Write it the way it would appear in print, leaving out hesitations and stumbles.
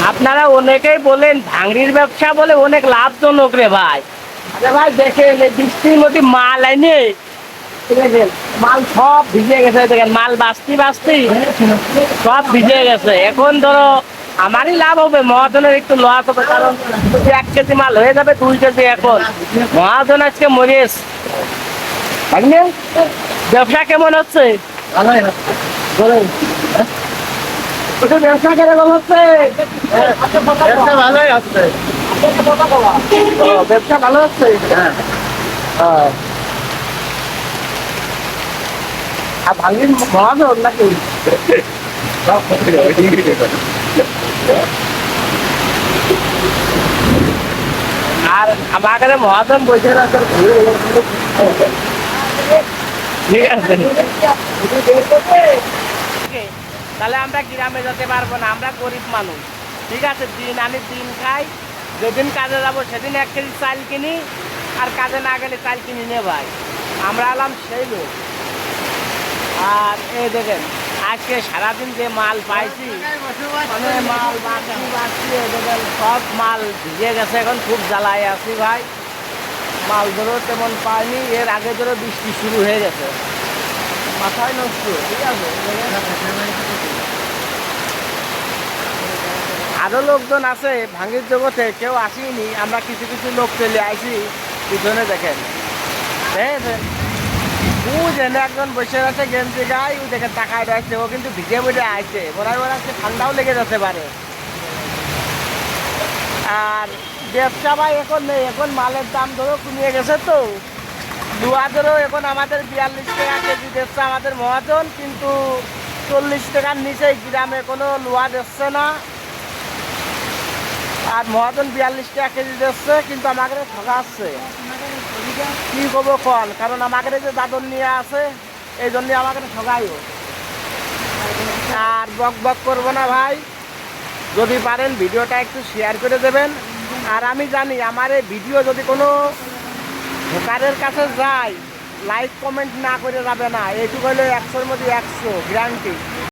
আপনারা অনেকেই বলেন ভাঙড়ির ব্যবসা বলে অনেক লাভজনক রে ভাই। আরে ভাই দেখেন এই বৃষ্টির মধ্যে মাল আইনে দেখেন মাল সব ভিজে গেছে, দেখেন মাল বাঁচতে বাঁচতে সব ভিজে গেছে। এখন ধরো আমারই লাভ হবে, মহাজনের একটু লস হবে, কারণ যদি 1 কেজি মাল হয়ে যাবে 2 কেজি। এখন মহাজন আজকে মরিস ব্যবসা কেমন হচ্ছে? ব্যবসা কিরকম হচ্ছে? ভালোই আছে। ব্যবসা ভালো হচ্ছে। আর ভাঙির মহাজন নাকি? আর আমার কাছে মহাজন বসে আছে। ঠিক আছে, তাহলে আমরা গ্রামে যেতে পারবো না, আমরা গরিব মানুষ। ঠিক আছে, দিন আনি দিন খাই, যেদিন কাজে যাবো সেদিন 1 কেজি চাল কিনি, আর কাজে না গেলে চাল কিনি নে ভাই। আমরা এলাম সেই লোক। আর এই দেখেন আজকে সারাদিন যে মাল পাইছি, মানে মাল বাঁচছি দেখেন সব মাল ভিজে গেছে। এখন খুব জ্বালায় আছি ভাই, মাল ধরো তেমন পাইনি। এর আগে ধরো বৃষ্টি শুরু হয়ে গেছে, মাথায় নষ্ট। ঠিক আছে, আরো লোকজন আছে ভাঙির জগতে, কেউ আসেনি, আমরা কিছু কিছু লোক চলে আইছি। পিছনে দেখেন বুঝেন একজন বসে আছে গেঞ্জি গায়ে, ও দেখেন টাকায় রয়েছে, ও কিন্তু ভিজে ভিজে আসছে। ওরাই ওরা ঠান্ডাও লেগে যেতে পারে। আর ব্যবসা ভাই এখন নেই, এখন মালের দাম ধরো কমিয়ে গেছে। তো লুয়া ধরো এখন আমাদের 42 টাকা কেজি দিচ্ছে আমাদের মহাজন, কিন্তু 40 টাকার নিচে গ্রামে কোনো লোয়া দিচ্ছে না। আর মহাজন 42 টাকা কেজি দিচ্ছে, কিন্তু আমাকে ঠকাচ্ছে। কি করবো কন, কারণ আমাকে যে দাদন নিয়ে আছে এই জন্য আমাকে ঠকাইও। আর বক বক করবো না ভাই, যদি পারেন ভিডিওটা একটু শেয়ার করে দেবেন। আর আমি জানি আমার এই ভিডিও যদি কোনো ভোকারের কাছে যায়, লাইক কমেন্ট না করে যাবে না। এইটুকু হলে 100-র মধ্যে 100 গ্যারান্টি।